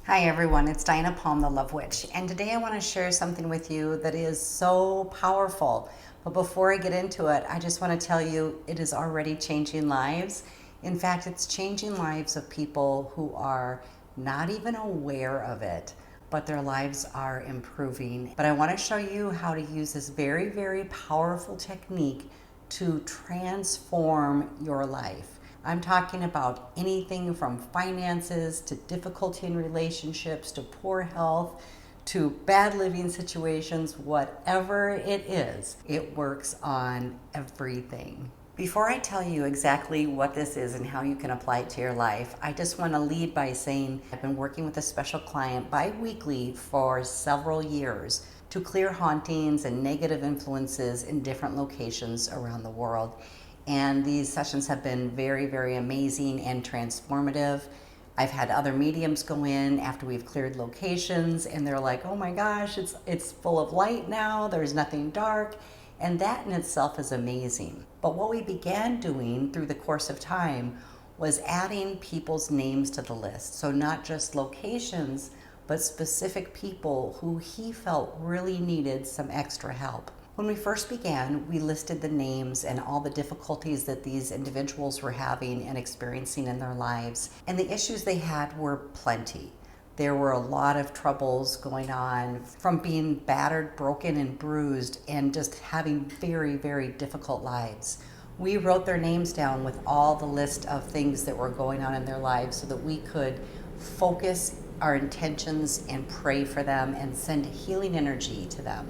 Hi everyone, it's Diana Palm, the Love Witch, and today I want to share something with you that is so powerful. But before I get into it, I just want to tell you it is already changing lives. In fact, it's changing lives of people who are not even aware of it, but their lives are improving. But I want to show you how to use this very, very powerful technique to transform your life. I'm talking about anything from finances to difficulty in relationships to poor health to bad living situations, whatever it is, it works on everything. Before I tell you exactly what this is and how you can apply it to your life, I just want to lead by saying I've been working with a special client bi-weekly for several years to clear hauntings and negative influences in different locations around the world. And these sessions have been very, very amazing and transformative. I've had other mediums go in after we've cleared locations and they're like, oh my gosh, it's full of light now, there's nothing dark. And that in itself is amazing. But what we began doing through the course of time was adding people's names to the list. So not just locations, but specific people who he felt really needed some extra help. When we first began, we listed the names and all the difficulties that these individuals were having and experiencing in their lives. And the issues they had were plenty. There were a lot of troubles going on, from being battered, broken, and bruised, and just having very, very difficult lives. We wrote their names down with all the list of things that were going on in their lives so that we could focus our intentions and pray for them and send healing energy to them.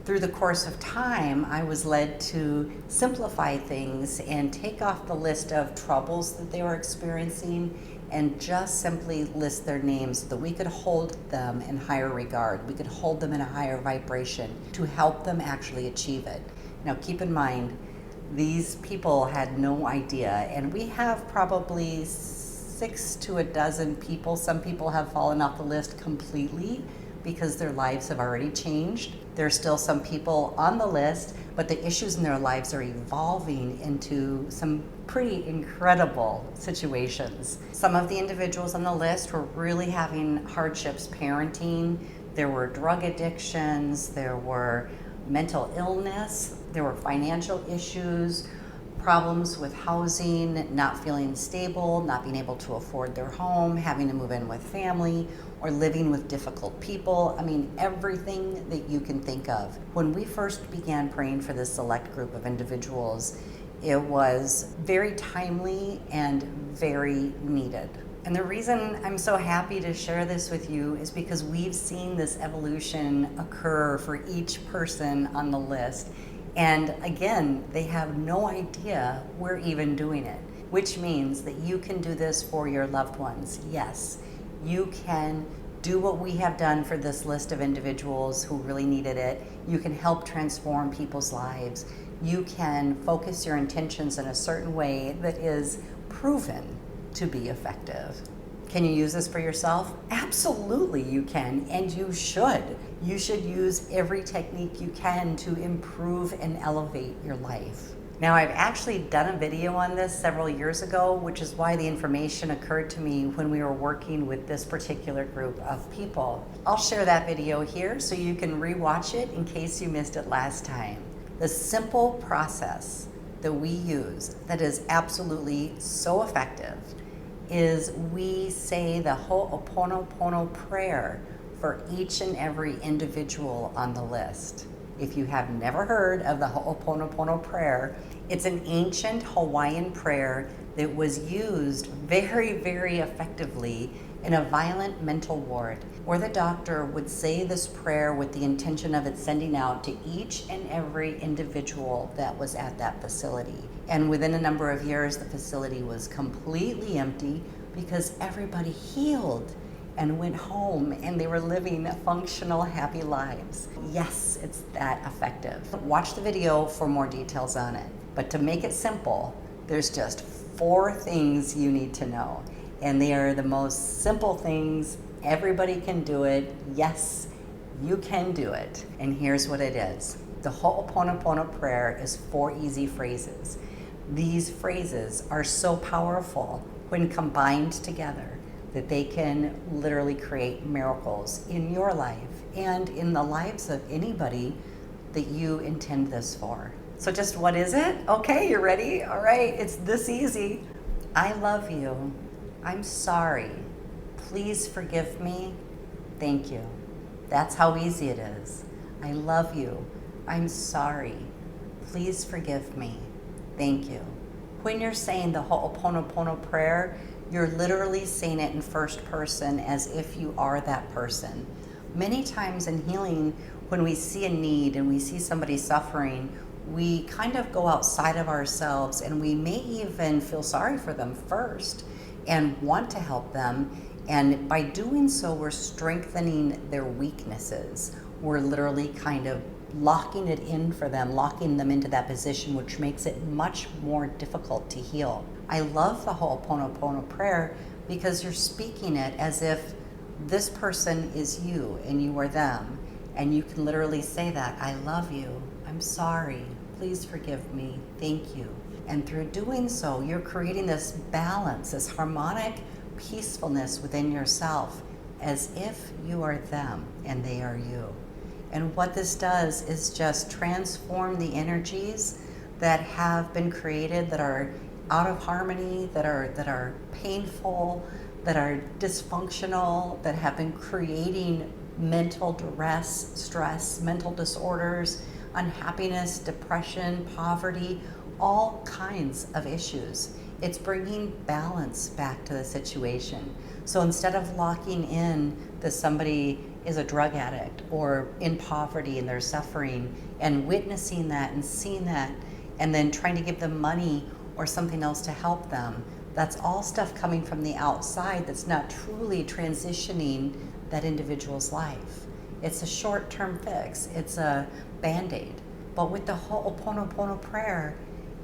Through the course of time, I was led to simplify things and take off the list of troubles that they were experiencing and just simply list their names so that we could hold them in higher regard. We could hold them in a higher vibration to help them actually achieve it. Now, keep in mind, these people had no idea, and we have probably 6 to a dozen people. Some people have fallen off the list completely because their lives have already changed. There's still some people on the list, but the issues in their lives are evolving into some pretty incredible situations. Some of the individuals on the list were really having hardships parenting. There were drug addictions, there were mental illness, there were financial issues, problems with housing, not feeling stable, not being able to afford their home, having to move in with family, or living with difficult people. I mean, everything that you can think of. When we first began praying for this select group of individuals, it was very timely and very needed. And the reason I'm so happy to share this with you is because we've seen this evolution occur for each person on the list. And again, they have no idea we're even doing it, which means that you can do this for your loved ones. Yes, you can do what we have done for this list of individuals who really needed it. You can help transform people's lives. You can focus your intentions in a certain way that is proven to be effective. Can you use this for yourself? Absolutely you can, and you should. You should use every technique you can to improve and elevate your life. Now, I've actually done a video on this several years ago, which is why the information occurred to me when we were working with this particular group of people. I'll share that video here so you can rewatch it in case you missed it last time. The simple process that we use that is absolutely so effective is we say the Hooponopono prayer for each and every individual on the list. If you have never heard of the Hooponopono prayer, it's an ancient Hawaiian prayer that was used very, very effectively in a violent mental ward, where the doctor would say this prayer with the intention of it sending out to each and every individual that was at that facility. And within a number of years, the facility was completely empty because everybody healed and went home and they were living functional, happy lives. Yes, it's that effective. Watch the video for more details on it. But to make it simple, there's just 4 things you need to know. And they are the most simple things. Everybody can do it. Yes, you can do it. And here's what it is. The Hooponopono prayer is 4 easy phrases. These phrases are so powerful when combined together that they can literally create miracles in your life and in the lives of anybody that you intend this for. So just what is it? Okay, you ready? All right, it's this easy. I love you. I'm sorry. Please forgive me. Thank you. That's how easy it is. I love you. I'm sorry. Please forgive me. Thank you. When you're saying the Ho'oponopono prayer, you're literally saying it in first person as if you are that person. Many times in healing, when we see a need and we see somebody suffering, we kind of go outside of ourselves and we may even feel sorry for them first and want to help them. And by doing so, we're strengthening their weaknesses. We're literally kind of locking it in for them, locking them into that position, which makes it much more difficult to heal. I love the Ho'oponopono prayer because you're speaking it as if this person is you and you are them. And you can literally say that, I love you, I'm sorry, please forgive me, thank you. And through doing so, you're creating this balance, this harmonic peacefulness within yourself, as if you are them and they are you. And what this does is just transform the energies that have been created that are out of harmony, that are painful, that are dysfunctional, that have been creating mental duress, stress, mental disorders, unhappiness, depression, poverty, all kinds of issues. It's bringing balance back to the situation. So instead of locking in that somebody is a drug addict or in poverty and they're suffering and witnessing that and seeing that and then trying to give them money or something else to help them, that's all stuff coming from the outside that's not truly transitioning that individual's life. It's a short-term fix. It's a Band-Aid. But with the Ho'oponopono prayer,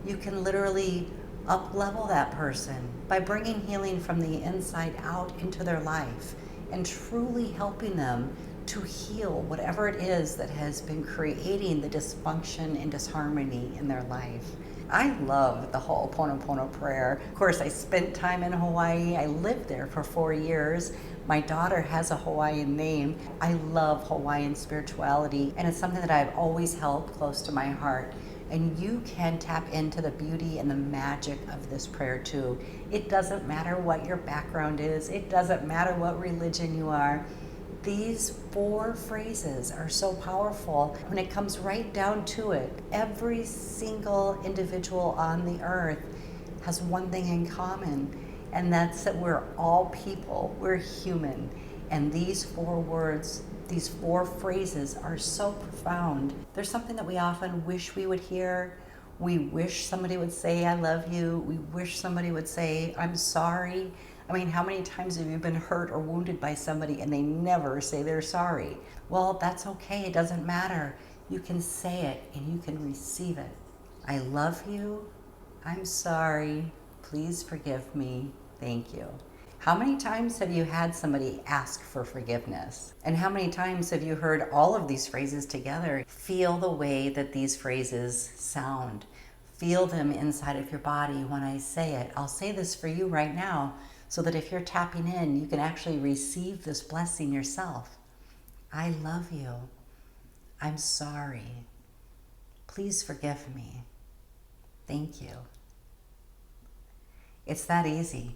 you can literally up-level that person by bringing healing from the inside out into their life and truly helping them to heal whatever it is that has been creating the dysfunction and disharmony in their life. I love the Ho'oponopono prayer. Of course, I spent time in Hawaii. I lived there for 4 years. My daughter has a Hawaiian name. I love Hawaiian spirituality, and it's something that I've always held close to my heart. And you can tap into the beauty and the magic of this prayer too. It doesn't matter what your background is. It doesn't matter what religion you are. These 4 phrases are so powerful. When it comes right down to it, every single individual on the earth has one thing in common, and that's that we're all people, we're human. And these 4 words, these 4 phrases are so profound. There's something that we often wish we would hear. We wish somebody would say, I love you. We wish somebody would say, I'm sorry. I mean, how many times have you been hurt or wounded by somebody and they never say they're sorry? Well, that's okay. It doesn't matter. You can say it and you can receive it. I love you. I'm sorry. Please forgive me. Thank you. How many times have you had somebody ask for forgiveness? And how many times have you heard all of these phrases together? Feel the way that these phrases sound. Feel them inside of your body when I say it. I'll say this for you right now so that if you're tapping in, you can actually receive this blessing yourself. I love you. I'm sorry. Please forgive me. Thank you. It's that easy.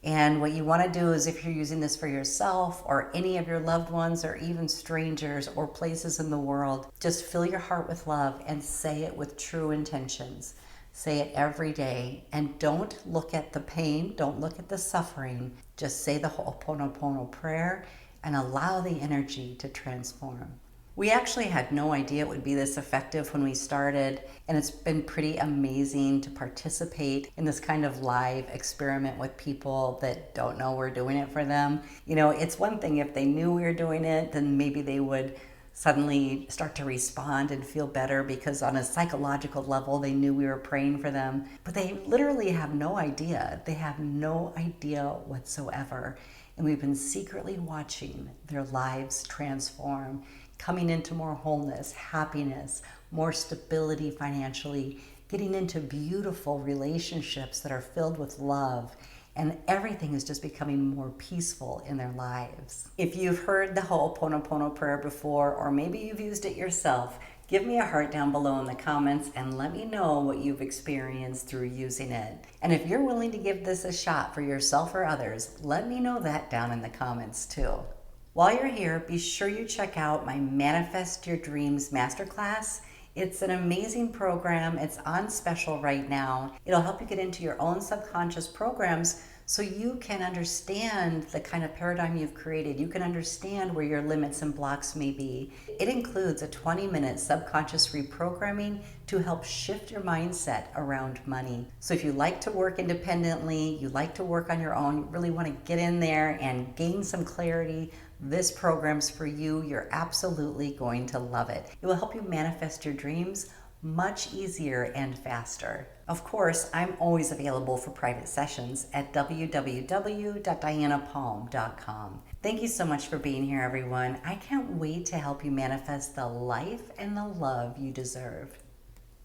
And what you want to do is, if you're using this for yourself or any of your loved ones or even strangers or places in the world, just fill your heart with love and say it with true intentions. Say it every day, and don't look at the pain, don't look at the suffering. Just say the Ho'oponopono prayer and allow the energy to transform. We actually had no idea it would be this effective when we started, and it's been pretty amazing to participate in this kind of live experiment with people that don't know we're doing it for them. You know, it's one thing if they knew we were doing it, then maybe they would suddenly start to respond and feel better because on a psychological level they knew we were praying for them. But they literally have no idea. They have no idea whatsoever. And we've been secretly watching their lives transform, coming into more wholeness, happiness, more stability financially, getting into beautiful relationships that are filled with love, and everything is just becoming more peaceful in their lives. If you've heard the Ho'oponopono prayer before, or maybe you've used it yourself, give me a heart down below in the comments and let me know what you've experienced through using it. And if you're willing to give this a shot for yourself or others, let me know that down in the comments too. While you're here, be sure you check out my Manifest Your Dreams Masterclass. It's an amazing program. It's on special right now. It'll help you get into your own subconscious programs so you can understand the kind of paradigm you've created. You can understand where your limits and blocks may be. It includes a 20-minute subconscious reprogramming to help shift your mindset around money. So if you like to work independently, you like to work on your own, you really want to get in there and gain some clarity, this program's for you. You're absolutely going to love it. It will help you manifest your dreams much easier and faster. Of course, I'm always available for private sessions at www.dianapalm.com. Thank you so much for being here, everyone. I can't wait to help you manifest the life and the love you deserve.